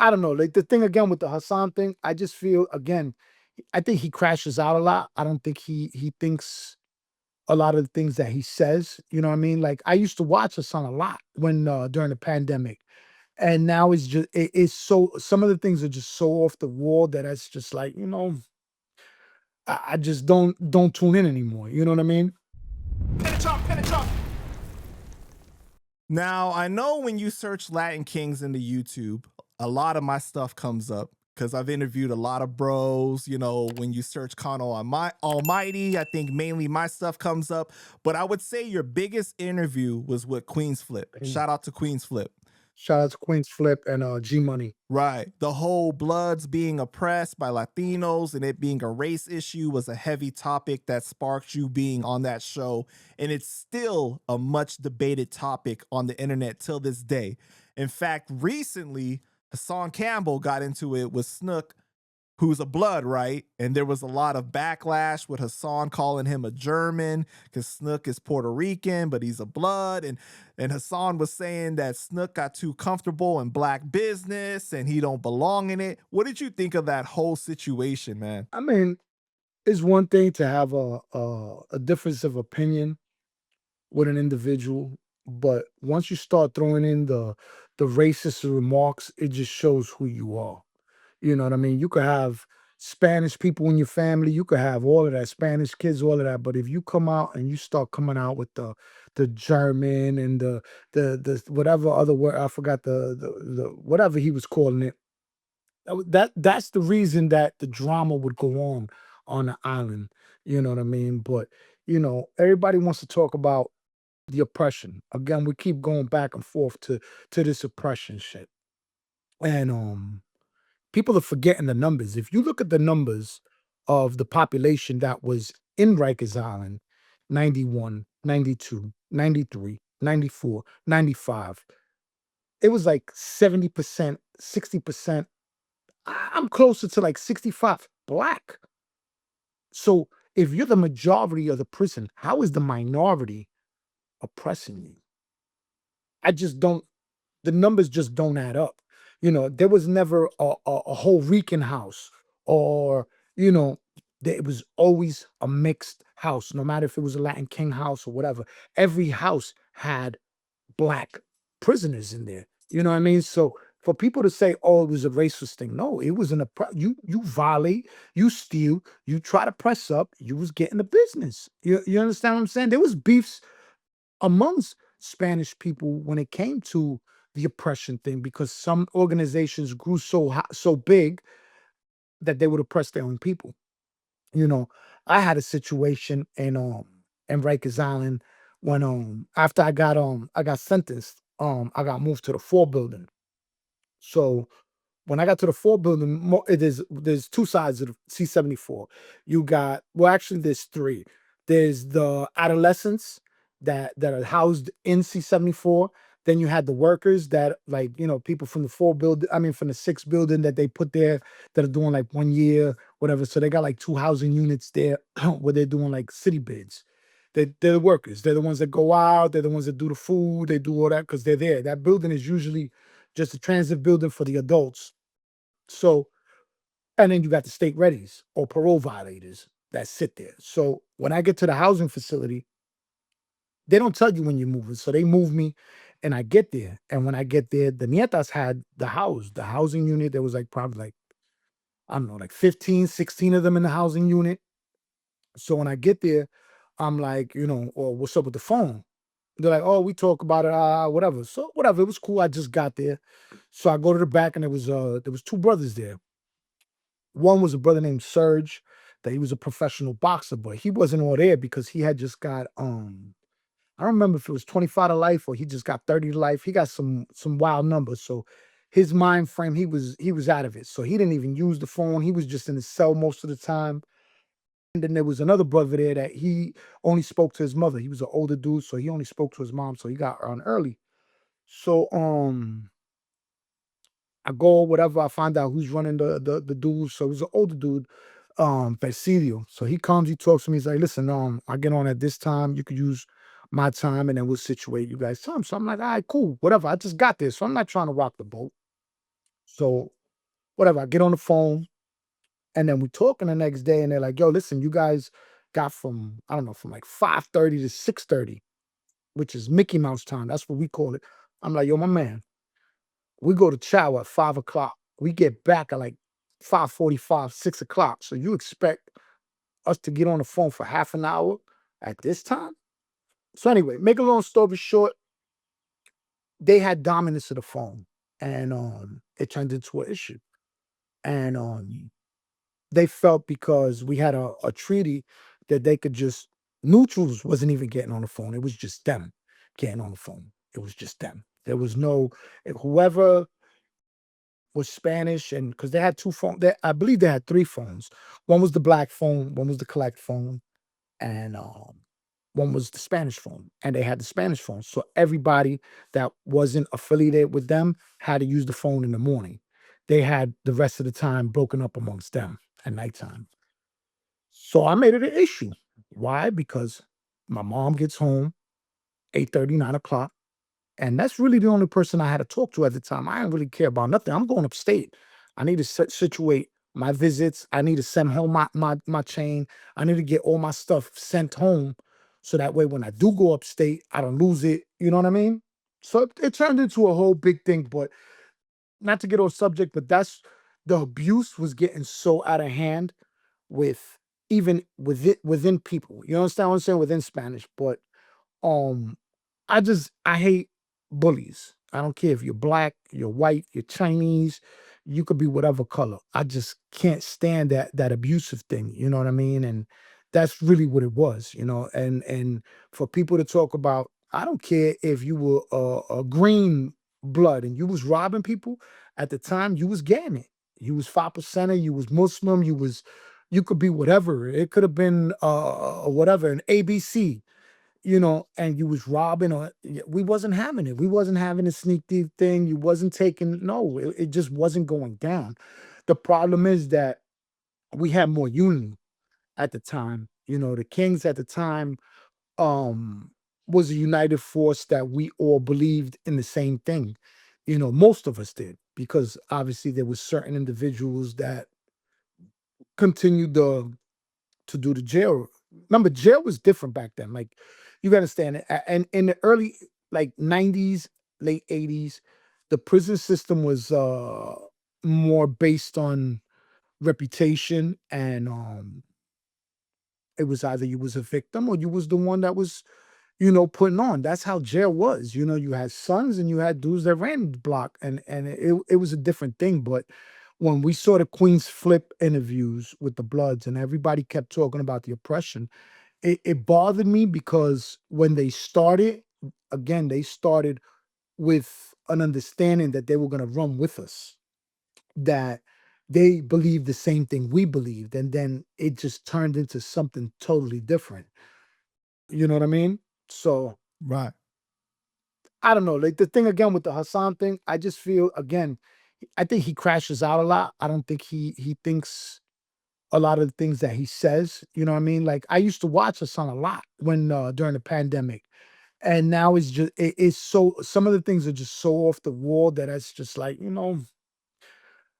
I don't know. Like the thing again with the Hassan thing, I just feel again, I think he crashes out a lot. I don't think he thinks a lot of the things that he says. You know what I mean? Like I used to watch Hassan a lot when during the pandemic. And now it's so some of the things are just so off the wall that it's just like, I just don't tune in anymore. You know what I mean? Now, I know when you search Latin Kings into YouTube, a lot of my stuff comes up because I've interviewed a lot of bros. When you search Cano Almighty, I think mainly my stuff comes up. But I would say your biggest interview was with Queen's Flip. And Shout out to Queen's Flip. shout out to Queen's Flip and G Money. Right. The whole Bloods being oppressed by Latinos and it being a race issue was a heavy topic that sparked you being on that show. And it's still a much debated topic on the internet till this day. In fact, recently, Hassan Campbell got into it with Snuk, who's a blood, right? And there was a lot of backlash with Hassan calling him a German because Snuk is Puerto Rican, but he's a blood. And Hassan was saying that Snuk got too comfortable in black business and he don't belong in it. What did you think of that whole situation, man? I mean, it's one thing to have a difference of opinion with an individual, but once you start throwing in the racist remarks, it just shows who you are. You know what I mean? You could have Spanish people in your family, you could have all of that, Spanish kids, all of that. But if you come out and you start coming out with the German and the whatever other word, I forgot the whatever he was calling it. That's the reason that the drama would go on the island. You know what I mean? But everybody wants to talk about the oppression. Again, we keep going back and forth to this oppression shit. And people are forgetting the numbers. If you look at the numbers of the population that was in Rikers Island, 91, 92, 93, 94, 95, it was like 70%, 60%. I'm closer to like 65 black. So if you're the majority of the prison, how is the minority oppressing you? I just don't, the numbers just don't add up. There was never a whole Rican house or, you know, it was always a mixed house, no matter if it was a Latin King house or whatever. Every house had black prisoners in there. You know what I mean? So for people to say, "Oh, it was a racist thing," no, it was you violate, you steal, you try to press up, you was getting the business. You understand what I'm saying? There was beefs amongst Spanish people when it came to the oppression thing because some organizations grew so big that they would oppress their own people. You know, I had a situation in Rikers Island when after I got sentenced, I got moved to the 4 building. So when I got to the 4 building, there's two sides of the C-74. You got well, actually, there's three. There's the adolescents that are housed in C-74. Then you had the workers that like people from the 4 building, I mean from the 6 building that they put there that are doing like 1 year, whatever. So they got like two housing units there where they're doing like city bids. They're the workers. They're the ones that go out. They're the ones that do the food. They do all that because they're there. That building is usually just a transit building for the adults. So, and then you got the state readies or parole violators that sit there. So when I get to the housing facility, they don't tell you when you're moving. So they move me and I get there. And when I get there, the Nietas had the housing unit. There was like probably like, I don't know, like 15, 16 of them in the housing unit. So when I get there, I'm like, or what's up with the phone? They're like, oh, we talk about it, whatever. So whatever, it was cool. I just got there. So I go to the back and there was two brothers there. One was a brother named Serge, that he was a professional boxer, but he wasn't all there because he had just got I don't remember if it was 25 to life or he just got 30 to life. He got some wild numbers. So his mind frame, he was out of it. So he didn't even use the phone. He was just in his cell most of the time. And then there was another brother there that he only spoke to his mother. He was an older dude, so he only spoke to his mom. So he got on early. So I go whatever. I find out who's running the dude. So it was an older dude, Presidio. So he comes, he talks to me. He's like, listen, I get on at this time. You could use my time, and then we'll situate you guys' time. So I'm like, all right, cool, whatever. I just got this, so I'm not trying to rock the boat. So whatever, I get on the phone and then we talking the next day and they're like, yo, listen, you guys got from, I don't know, from like 5:30 to 6:30, which is Mickey Mouse time. That's what we call it. I'm like, yo, my man, we go to chow at 5 o'clock. We get back at like 5:45, 6 o'clock. So you expect us to get on the phone for half an hour at this time? So anyway, make a long story short, they had dominance of the phone and it turned into an issue. And they felt because we had a treaty that they could just neutrals wasn't even getting on the phone. It was just them getting on the phone. It was just them. There was no whoever was Spanish, and because they had two phones, I believe they had three phones. One was the black phone, one was the collect phone, and one was the Spanish phone. And they had the Spanish phone. So everybody that wasn't affiliated with them had to use the phone in the morning. They had the rest of the time broken up amongst them at nighttime. So I made it an issue. Why? Because my mom gets home 8:30, 9 o'clock. And that's really the only person I had to talk to at the time. I didn't really care about nothing. I'm going upstate. I need to situate my visits. I need to send home my chain. I need to get all my stuff sent home. So that way when I do go upstate, I don't lose it. You know what I mean? So it turned into a whole big thing. But not to get off subject, but that's the abuse was getting so out of hand with even within people. You understand what I'm saying? Within Spanish. But um, I hate bullies. I don't care if you're black, you're white, you're Chinese, you could be whatever color. I just can't stand that abusive thing. You know what I mean? And that's really what it was. And for people to talk about, I don't care if you were a green blood and you was robbing people at the time, you was getting it. You was 5%er, you was Muslim, you could be whatever. It could have been whatever, an ABC, and you was robbing or we wasn't having it. We wasn't having a sneak thief thing. You wasn't taking, no, it just wasn't going down. The problem is that we had more unity at the time. The Kings at the time um was a united force that we all believed in the same thing. Most of us did, because obviously there was certain individuals that continued to do the jail. Remember, jail was different back then. Like, you gotta understand it. And in the early like 90s, late 80s, the prison system was more based on reputation, and it was either you was a victim or you was the one that was, putting on. That's how jail was. You had sons and you had dudes that ran the block, and it was a different thing. But when we saw the Queen's Flip interviews with the Bloods and everybody kept talking about the oppression, it bothered me, because when they started, again, they started with an understanding that they were going to run with us, that they believed the same thing we believed, and then it just turned into something totally different. You know what I mean? So Right. I don't know. Like, the thing again with the Hassan thing, I just feel, again, I think he crashes out a lot. I don't think he thinks a lot of the things that he says. You know what I mean? Like, I used to watch Hassan a lot when during the pandemic. And now it's so, some of the things are just so off the wall that it's just like,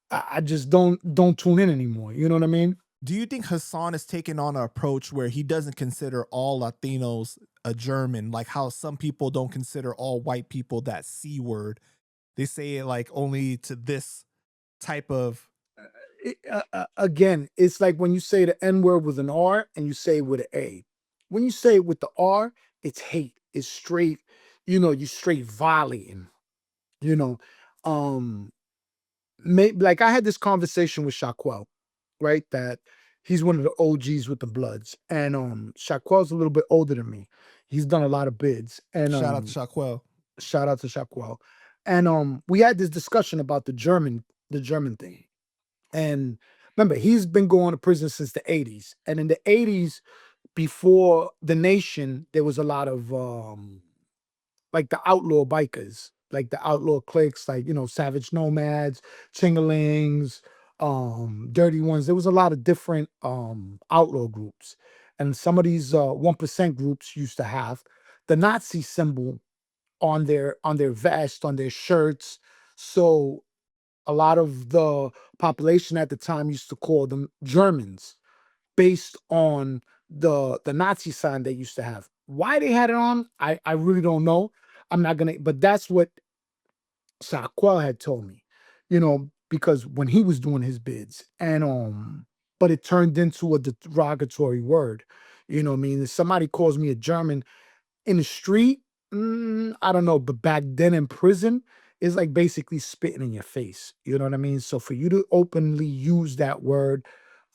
I just don't tune in anymore. You know what I mean? Do you think Hassan is taking on an approach where he doesn't consider all Latinos a German, like how some people don't consider all white people that C word? They say it like only to this type of. Again, it's like when you say the N word with an R and you say it with an A. When you say it with the R, it's hate. It's straight, you straight violating, you know. Um, like, I had this conversation with Shaquel, right? That he's one of the OGs with the Bloods. And Shaquel's a little bit older than me. He's done a lot of bids. And Shout out to Shaquel. shout out to Shaquel. And we had this discussion about the German thing. And remember, he's been going to prison since the 80s. And in the 80s, before the nation, there was a lot of like the outlaw bikers, like the outlaw cliques, like, Savage Nomads, Chingalings, Dirty Ones. There was a lot of different outlaw groups. And some of these 1% groups used to have the Nazi symbol on their vest, on their shirts. So A lot of the population at the time used to call them Germans based on the Nazi sign they used to have. Why they had it on, I really don't know. I'm not gonna, but that's what Saquel had told me, because when he was doing his bids, and but it turned into a derogatory word. You know what I mean? If somebody calls me a German in the street, I don't know, but back then in prison, it's like basically spitting in your face. You know what I mean? So for you to openly use that word,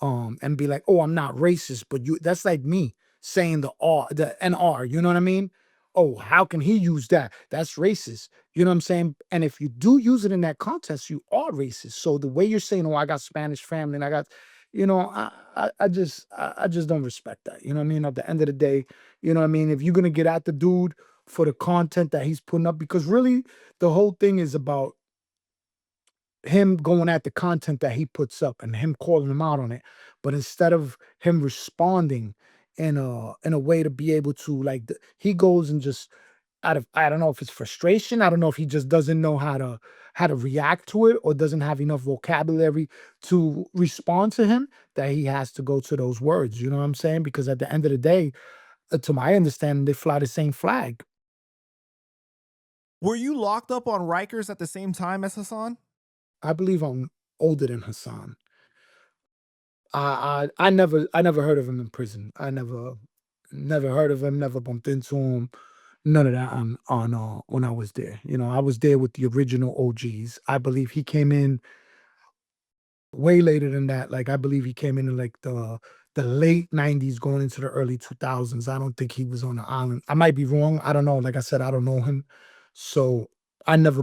and be like, "Oh, I'm not racist," but that's like me saying the NR. You know what I mean? Oh, how can he use that? That's racist. You know what I'm saying? And if you do use it in that context, you are racist. So the way you're saying, "Oh, I got Spanish family," and I got, I just don't respect that. You know what I mean? At the end of the day, you know what I mean? If you're gonna get at the dude for the content that he's putting up, because really the whole thing is about him going at the content that he puts up and him calling him out on it. But instead of him responding in a way to be able to like he goes and just out of, I don't know if it's frustration, I don't know if he just doesn't know how to react to it or doesn't have enough vocabulary to respond to him, that he has to go to those words. You know what I'm saying? Because at the end of the day, to my understanding, they fly the same flag. Were you locked up on Rikers at the same time as Hassan? I believe I'm older than Hassan. I never heard of him in prison. I never heard of him, never bumped into him. None of that on when I was there. I was there with the original OGs. I believe he came in way later than that. Like I believe he came in like the late 90s going into the early 2000s. I don't think he was on the island. I might be wrong. I don't know. Like I said, I don't know him. So I never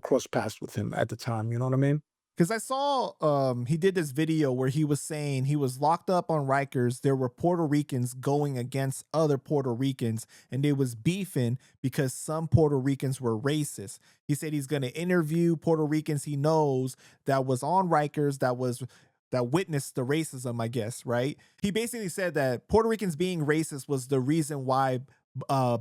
crossed paths with him at the time. You know what I mean? Because I saw he did this video where he was saying he was locked up on Rikers. There were Puerto Ricans going against other Puerto Ricans, and they was beefing because some Puerto Ricans were racist. He said he's going to interview Puerto Ricans he knows that was on Rikers, that witnessed the racism, I guess, right? He basically said that Puerto Ricans being racist was the reason why uh,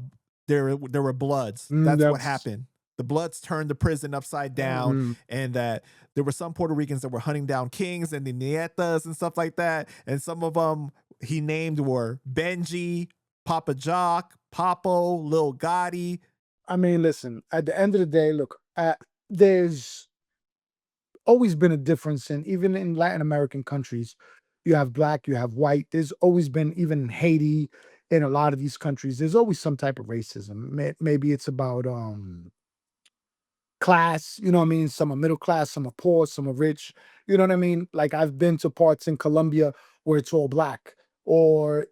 there were Bloods. That's what That's happened. The Bloods turned the prison upside down, mm, and that there were some Puerto Ricans that were hunting down kings and the Nietas and stuff like that. And some of them he named were Benji, Papa Jock, Papo, Lil Gotti. I mean, listen, at the end of the day, look, there's always been a difference in, even in Latin American countries, you have black, you have white. There's always been, even in Haiti, in a lot of these countries, there's always some type of racism. Maybe it's about class, you know what I mean? Some are middle class, some are poor, some are rich. You know what I mean? Like I've been to parts in Colombia where it's all black, or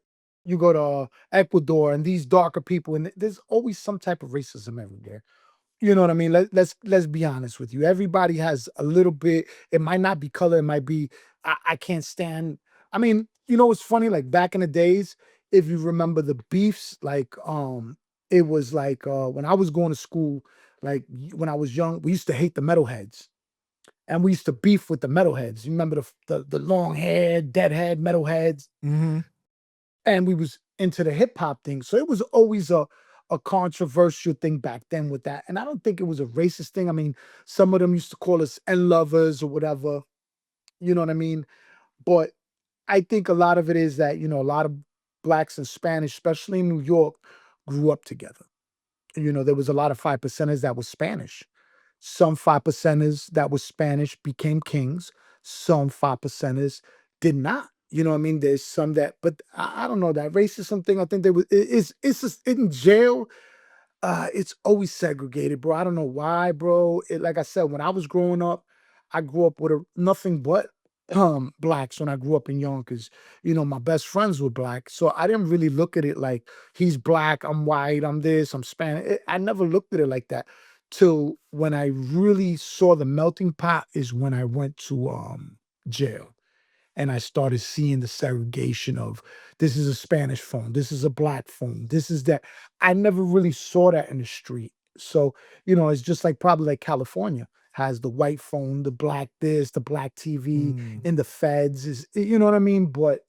you go to Ecuador and these darker people, and there's always some type of racism everywhere. You know what I mean? Let's be honest with you. Everybody has a little bit. It might not be color. It might be I can't stand. I mean, what's funny? Like back in the days, if you remember the beefs, like it was like when I was going to school, like when I was young, we used to hate the metalheads, and we used to beef with the metalheads. You remember the long hair, deadhead metalheads, Mm-hmm. and we was into the hip hop thing. So it was always a controversial thing back then with that. And I don't think it was a racist thing. I mean, some of them used to call us N lovers or whatever. You know what I mean? But I think a lot of it is that, a lot of blacks and Spanish, especially in New York, grew up together. There was a lot of 5 percenters that was Spanish. Some 5 percenters that was Spanish became kings. Some 5 percenters did not. You know what I mean? There's some that, but I don't know that racism thing. I think there was it's just in jail. It's always segregated, bro. I don't know why, bro. Like I said, when I was growing up, I grew up with nothing but blacks when I grew up in Yonkers. My best friends were black. So I didn't really look at it like he's black, I'm white, I'm this, I'm Spanish. I never looked at it like that till when I really saw the melting pot is when I went to jail, and I started seeing the segregation of this is a Spanish phone, this is a black phone, this is that. I never really saw that in the street. So, it's just like probably like California has the white phone, the black this, the black TV, Mm. and the feds is, you know what I mean? But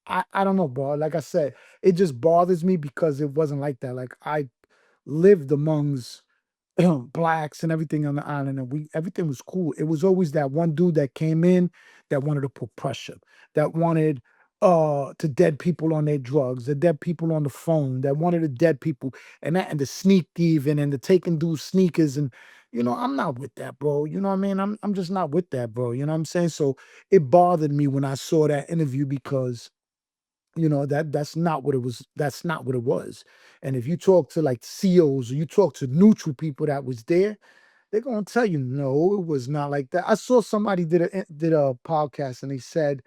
I don't know, bro. Like I said, it just bothers me because it wasn't like that. Like I lived amongst blacks and everything on the island, and everything was cool. It was always that one dude that came in that wanted to put pressure, that wanted to dead people on their drugs, the dead people on the phone, that wanted to dead people, and the sneak thieving and the taking dudes sneakers. And I'm not with that, bro. You know what I mean? I'm just not with that, bro. You know what I'm saying? So it bothered me when I saw that interview because that's not what it was. That's not what it was. And if you talk to like CEOs or you talk to neutral people that was there, they're gonna tell you no, it was not like that. I saw somebody did a podcast and they said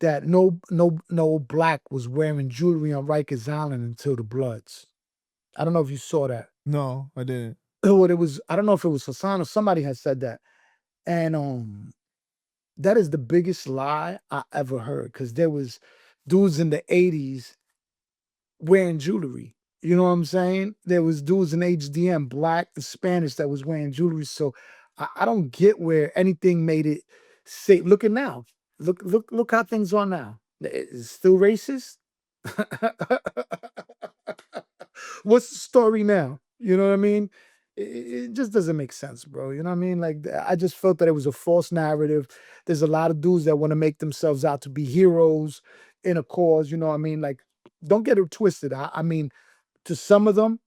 that no black was wearing jewelry on Rikers Island until the Bloods. I don't know if you saw that. No, I didn't. What it was, I don't know if it was Hassan or somebody had said that. And that is the biggest lie I ever heard because there was dudes in the 80s wearing jewelry. You know what I'm saying? There was dudes in HDM, black and Spanish, that was wearing jewelry. So I don't get where anything made it say. Look at now. Look how things are now. It's still racist. What's the story now? You know what I mean? It just doesn't make sense, bro. You know what I mean? Like I just felt that it was a false narrative. There's a lot of dudes that want to make themselves out to be heroes in a cause. You know what I mean? Like, don't get it twisted. I mean, to some of them,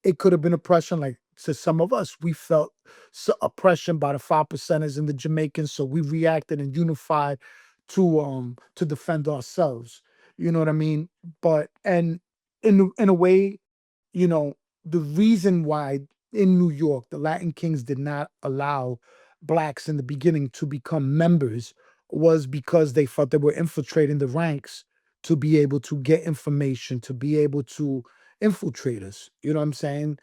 it could have been oppression. Like to some of us, we felt oppression by the 5 percenters and the Jamaicans, so we reacted and unified to defend ourselves. You know what I mean? But and in a way, you know, the reason why in New York the Latin Kings did not allow blacks in the beginning to become members was because they thought they were infiltrating the ranks to be able to get information, to be able to infiltrate us. You know what I'm saying?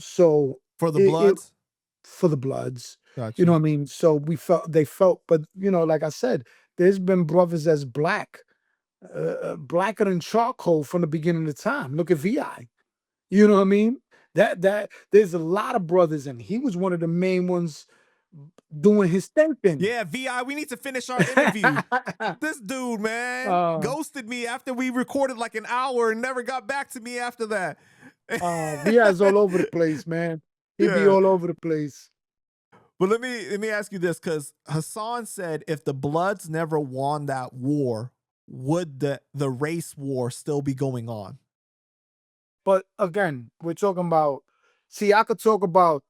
So For the it Bloods? for the Bloods. You know Gotcha. what I mean? So they felt, but like I said, there's been brothers as blacker than charcoal from the beginning of time. Look at VI. You know what I mean? That there's a lot of brothers, and he was one of the main ones doing his thinking. Yeah, VI, we need to finish our interview. This dude, man, uh, ghosted me after we recorded like an hour and never got back to me after that. VI's all over the place, man. He be Yeah. all over the place. But let me ask you this, because Hassan said if the Bloods never won that war, would the race war still be going on? But again, we're talking about. See, I could talk about.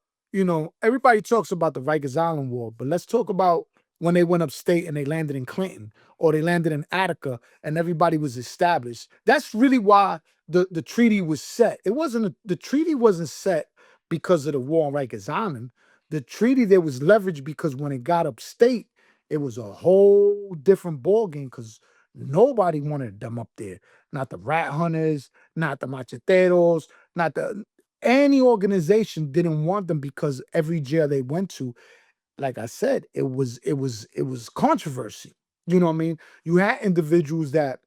Everybody talks about the Rikers Island War, but let's talk about when they went upstate and they landed in Clinton or they landed in Attica and everybody was established. That's really why the treaty was set. It wasn't the treaty wasn't set because of the war on Rikers Island. The treaty there was leveraged because when it got upstate, it was a whole different ballgame because nobody wanted them up there. Not the rat hunters, not the macheteros, not the any organization didn't want them because every jail they went to, like I said, it was controversy. You know what I mean? You had individuals that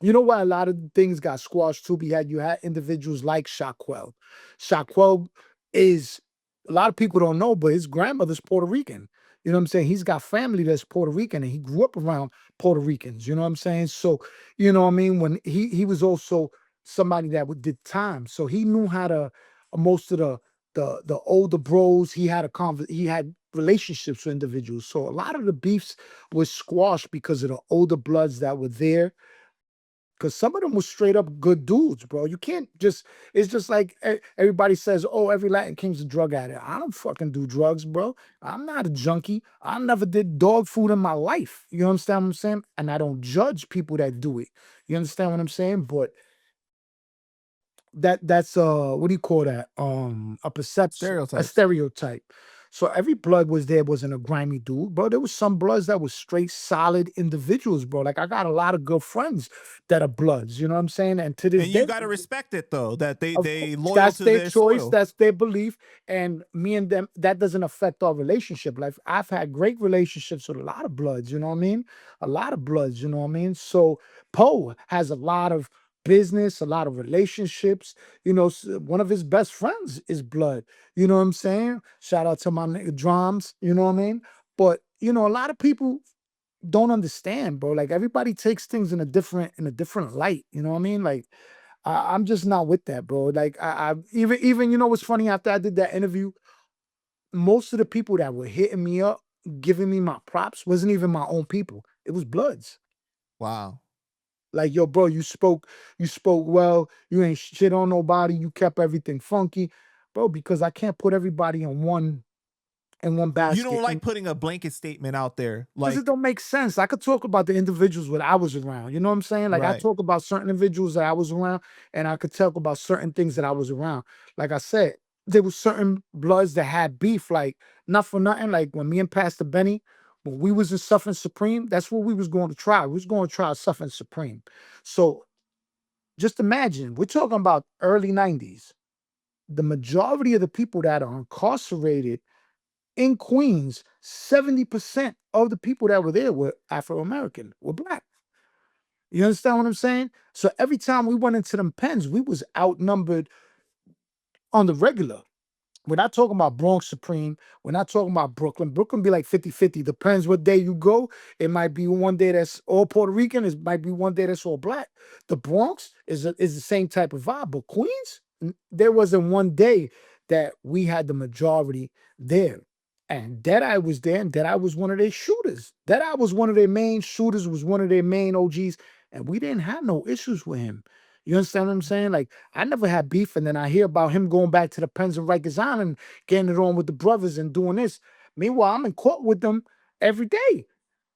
why a lot of things got squashed too. You had individuals like Shaquell. Shaquell is a lot of people don't know, but his grandmother's Puerto Rican. You know what I'm saying? He's got family that's Puerto Rican and he grew up around Puerto Ricans. You know what I'm saying? So, you know what I mean? When he was also somebody that did time. So he knew how to most of the older bros, he had relationships with individuals. So a lot of the beefs was squashed because of the older bloods that were there, because some of them were straight up good dudes, bro. You can't just, it's just like everybody says, oh, every Latin King's a drug addict. I don't fucking do drugs, bro. I'm not a junkie. I never did dog food in my life. You understand what I'm saying? And I don't judge people that do it. You understand what I'm saying? But that's what do you call that? A perception, a Stereotypes. stereotype. So every blood was there wasn't a grimy dude, bro. There was some bloods that was straight solid individuals, bro. Like I got a lot of good friends that are bloods, you know what I'm saying? And to this And you day, got to respect it though, that of they course, loyal that's to their their choice, soil. that's their belief, and me and them, that doesn't affect our relationship. Like I've had great relationships with a lot of bloods, you know what I mean? A lot of bloods, you know what I mean? So Poe has a lot of business, a lot of relationships. One of his best friends is blood. You know what I'm saying? Shout out to my nigga Drums, you know what I mean? But a lot of people don't understand, bro. Like everybody takes things in a different light. You know what I mean? Like I'm just not with that, bro. Like I even you know what's funny? After I did that interview, most of the people that were hitting me up, giving me my props, wasn't even my own people. It was Bloods. Wow. Like, yo, bro, you spoke well, you ain't shit on nobody, you kept everything funky. Bro, because I can't put everybody in one You don't basket. like And putting a blanket statement out there, because it like don't make sense. I could talk about the individuals that I was around. You know what I'm saying? Like I right. talk about certain individuals that I was around, and I could talk about certain things that I was around. Like I said, there was certain Bloods that had beef, like not for nothing. Like when me and Pastor Benny, when we was in Suffering Supreme, that's what we was going to try. We was going to try Suffering Supreme. So just imagine, we're talking about early 90s. The majority of the people that are incarcerated in Queens, 70% of the people that were there were Afro American, were black. You understand what I'm saying? So every time we went into them pens, we was outnumbered on the regular. We're not talking about Bronx Supreme. We're not talking about Brooklyn. Brooklyn be like 50-50. Depends what day you go. It might be one day that's all Puerto Rican. It might be one day that's all black. The Bronx is the same type of vibe. But Queens, there wasn't one day that we had the majority there. And Deadeye was there, and Deadeye was one of their shooters. Deadeye was one of their main shooters, was one of their main OGs, and we didn't have no issues with him. You understand what I'm saying? Like, I never had beef, and then I hear about him going back to the Pens and Rikers Island, getting it on with the brothers and doing this. Meanwhile, I'm in court with them every day.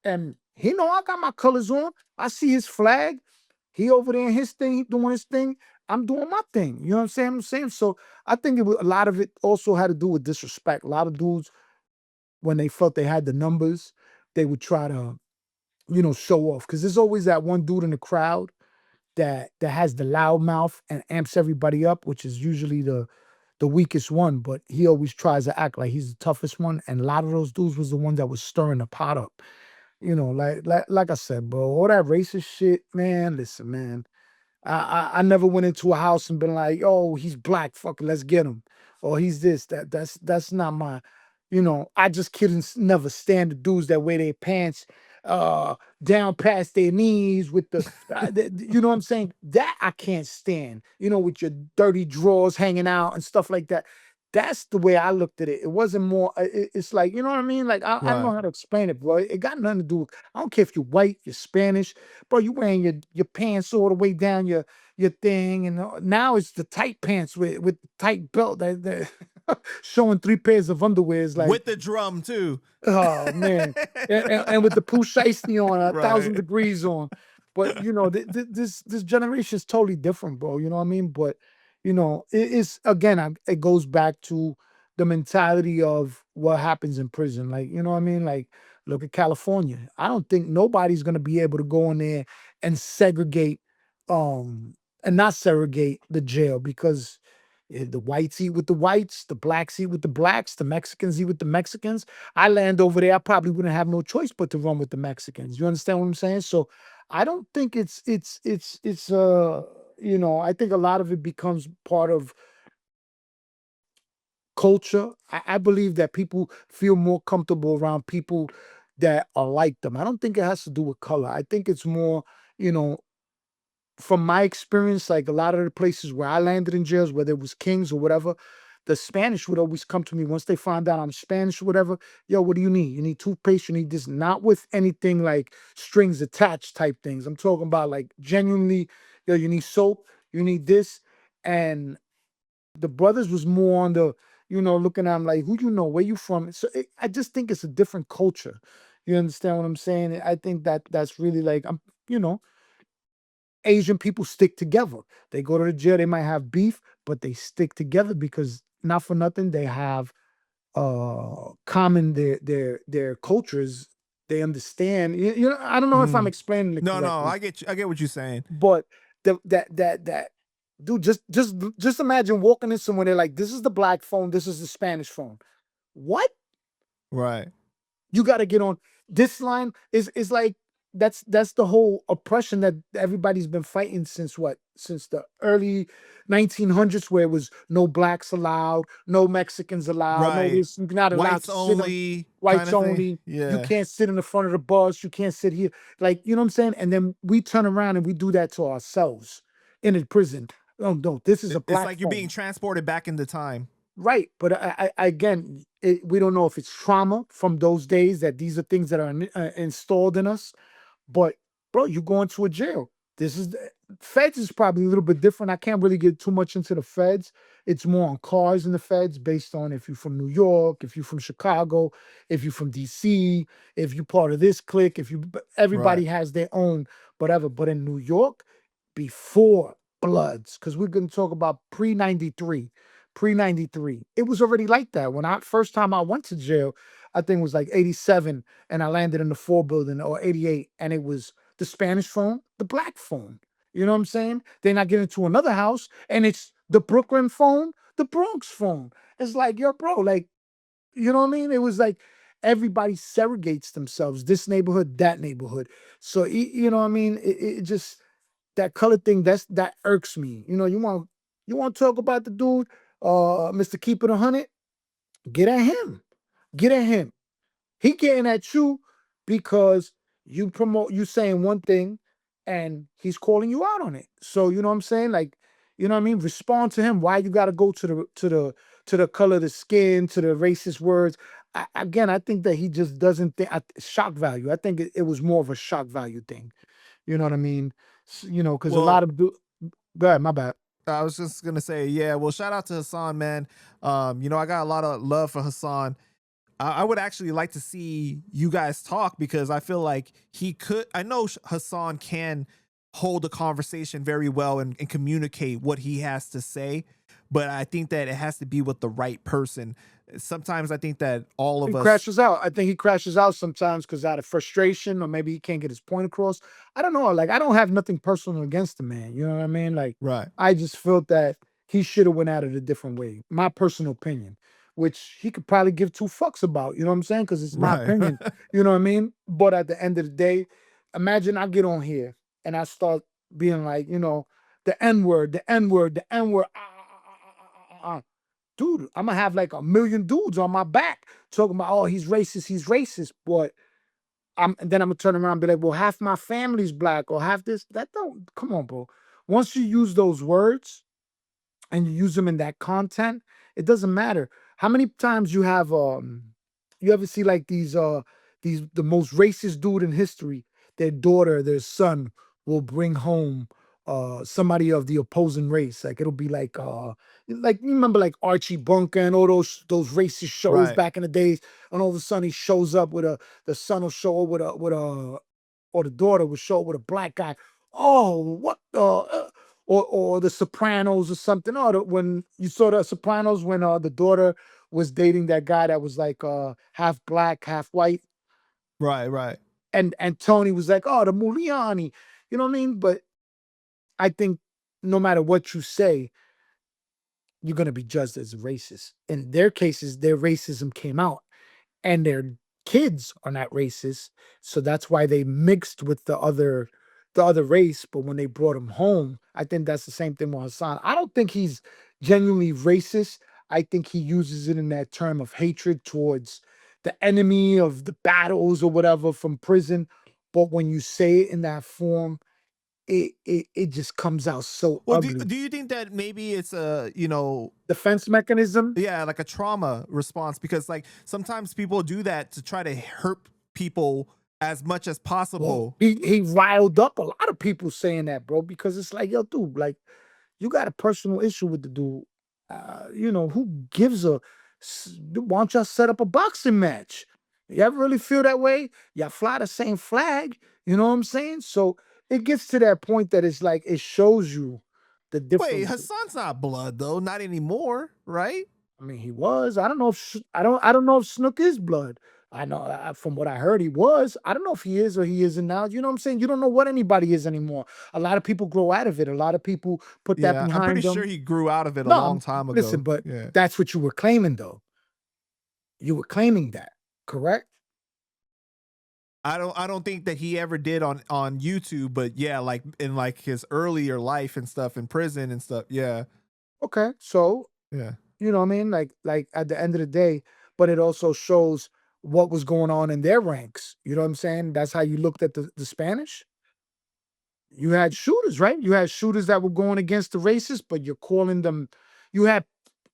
And he know I got my colors on. I see his flag. He over there in his thing, he doing his thing. I'm doing my thing. You know what I'm saying? So I think a lot of it also had to do with disrespect. A lot of dudes, when they felt they had the numbers, they would try to, show off. Because there's always that one dude in the crowd that has the loud mouth and amps everybody up, which is usually the weakest one, but he always tries to act like he's the toughest one. And a lot of those dudes was the one that was stirring the pot up. Like I said, bro, all that racist shit, man. Listen, man. I never went into a house and been like, "Oh, he's black. Fuck, it, let's get him," or "He's this." That's not my. I just couldn't never stand the dudes that wear their pants down past their knees with you know what I'm saying? That I can't stand. With your dirty drawers hanging out and stuff like that. That's the way I looked at it. It wasn't more. It's like, you know what I mean? Like I don't know Right. how to explain it, bro. It got nothing to do with. I don't care if you're white, you're Spanish, bro. You wearing your pants all the way down your thing, and now it's the tight pants with the tight belt that showing three pairs of underwear is like, With the drum too. oh man, and with the Pooh Shiesty on, a thousand Right. degrees on. But this generation is totally different, bro. You know what I mean? But it's again, it goes back to the mentality of what happens in prison. Like, you know what I mean? Like, look at California. I don't think nobody's gonna be able to go in there and segregate, and not segregate the jail, because the whites eat with the whites, the blacks eat with the blacks, the Mexicans eat with the Mexicans. I land over there, I probably wouldn't have no choice but to run with the Mexicans. You understand what I'm saying? So I don't think I think a lot of it becomes part of culture. I believe that people feel more comfortable around people that are like them. I don't think it has to do with color. I think it's more, you know, from my experience, like a lot of the places where I landed in jails, whether it was Kings or whatever, the Spanish would always come to me once they find out I'm Spanish or whatever. Yo, what do you need? You need toothpaste, you need this, not with anything like strings attached type things. I'm talking about like genuinely, yo, you need soap, you need this. And the brothers was more on the, looking at them like, who you know, where you from? So I just think it's a different culture. You understand what I'm saying? I think that's really like, you know, Asian people stick together. They go to the jail, they might have beef, but they stick together because not for nothing, they have common their cultures. They understand. I don't know if I'm Mhm. explaining it No, correctly, I get you. I get what you're saying. but that dude, just imagine walking in somewhere, they're like, this is the black phone, this is the Spanish phone. What? Right. You got to get on this line. Is like, that's the whole oppression that everybody's been fighting since what? Since the early 1900s, where it was no blacks allowed, no Mexicans allowed, no Right. this, you're not allowed Whites to sit on only kind whites of thing. only. You Yeah. can't sit in the front of the bus. You can't sit here. Like, you know what I'm saying? And then we turn around and we do that to ourselves in a prison. Oh, no, this is a It's black like you're being phone. transported back into time. Right, but again, we don't know if it's trauma from those days that these are things that are installed in us. But bro, you going to a jail. This is feds is probably a little bit different. I can't really get too much into the feds. It's more on cars in the feds based on if you're from New York, if you're from Chicago, if you're from DC, if you're part of this clique, if you Right. everybody has their own whatever. But in New York, before Bloods, because we're gonna talk about pre 93. Pre 93. It was already like that. When I first time I went to jail, I think it was like 87 and I landed in the 4 building or 88, and it was the Spanish phone, the black phone. You know what I'm saying? Then I get into another house and it's the Brooklyn phone, the Bronx phone. It's like, yo, bro, like, you know what I mean? It was like everybody segregates themselves, this neighborhood, that neighborhood. So, you know what I mean? It just, that color thing, that irks me. You know, you want to talk about the dude, Mr. Keep It 100? Get at him. Get at him. He getting at you because you saying one thing and he's calling you out on it. So you know what I'm saying? Like, you know what I mean? Respond to him. Why you gotta go to the color of the skin, to the racist words. Again, I think that he just doesn't think shock value. I think it was more of a shock value thing. You know what I mean? Because a lot Well, of go ahead, my bad. I was just gonna say, yeah. Well, shout out to Hassan, man. I got a lot of love for Hassan. I would actually like to see you guys talk because I feel like he could. I know Hassan can hold a conversation very well and communicate what he has to say, but I think that it has to be with the right person. Sometimes I think that all He of us, crashes out. I think he crashes out sometimes because out of frustration, or maybe he can't get his point across. I don't know. Like, I don't have nothing personal against the man. You know what I mean? Like, right, I just felt that he should have went at it a different way. My personal opinion, which he could probably give two fucks about. You know what I'm saying? Because it's my right, opinion. You know what I mean? But at the end of the day, imagine I get on here and I start being like, the N word, the N word, the N word. Dude, I'm gonna have like a million dudes on my back talking about, oh, he's racist, he's racist. But then I'm gonna turn around and be like, well, half my family's black or half this. That don't come on, bro. Once you use those words, and you use them in that content, it doesn't matter. How many times you ever see like these the most racist dude in history, their daughter, their son will bring home somebody of the opposing race. Like it'll be like you remember like Archie Bunker and all those racist shows right. back in the days, and all of a sudden he shows up with the son will show up with a or the daughter will show up with a black guy. Oh, what or the Sopranos or something. Oh, when you saw the Sopranos when the daughter was dating that guy that was like half black, half white, Right, right. and Tony was like, oh, the Muliani. You know what I mean? But I think no matter what you say, you're gonna be judged as racist. In their cases, their racism came out and their kids are not racist, so that's why they mixed with the other race. But when they brought him home, I think that's the same thing with Hassan. I don't think he's genuinely racist. I think he uses it in that term of hatred towards the enemy of the battles or whatever from prison. But when you say it in that form, it just comes out so Well, do ugly. do you think that maybe it's a Defense mechanism. yeah, like a trauma response? Because like sometimes people do that to try to hurt people as much as Well, possible. he riled up a lot of people saying that, bro, because it's like, yo, dude, like, you got a personal issue with the dude. Who gives why don't y'all set up a boxing match? You ever really feel that way? Y'all fly the same flag. You know what I'm saying? So it gets to that point that it's like it shows you the Wait, difference. Hassan's not blood though, not anymore, right? I mean, he was. I don't know if I don't know if Snook is blood. I know from what I heard he was. I don't know if he is or he isn't now. You know what I'm saying? You don't know what anybody is anymore. A lot of people grow out of it. A lot of people put that Yeah, I'm pretty behind sure them. he grew out of it a No, long time listen, ago. but Yeah. that's what you were claiming though. You were claiming that, correct? I don't think that he ever did on YouTube, but yeah, like in like his earlier life and stuff in prison and stuff. Yeah. Okay. So, Yeah. you know what I mean? Like at the end of the day, but it also shows what was going on in their ranks. You know what I'm saying? That's how you looked at the Spanish. You had shooters, right? You had shooters that were going against the racists, but you're calling them. You had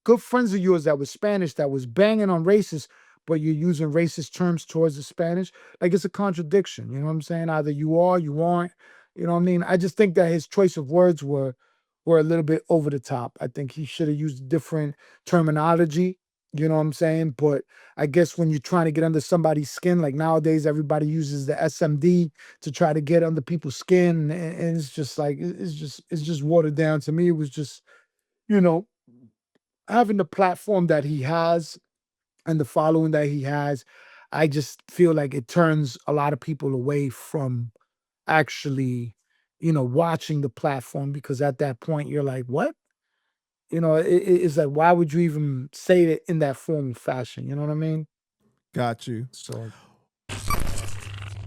good friends of yours that was Spanish that was banging on racists, but you're using racist terms towards the Spanish. Like it's a contradiction. You know what I'm saying? Either you are, you aren't. You know what I mean? I just think that his choice of words were a little bit over the top. I think he should have used different terminology. You know what I'm saying? But I guess when you're trying to get under somebody's skin, like nowadays, everybody uses the SMD to try to get under people's skin, and it's just like it's just watered down. To me, it was just you know having the platform that he has and the following that he has. I just feel like it turns a lot of people away from actually, watching the platform because at that point you're like, what? It's like, why would you even say it in that form of fashion? You know what I mean? Got you. So.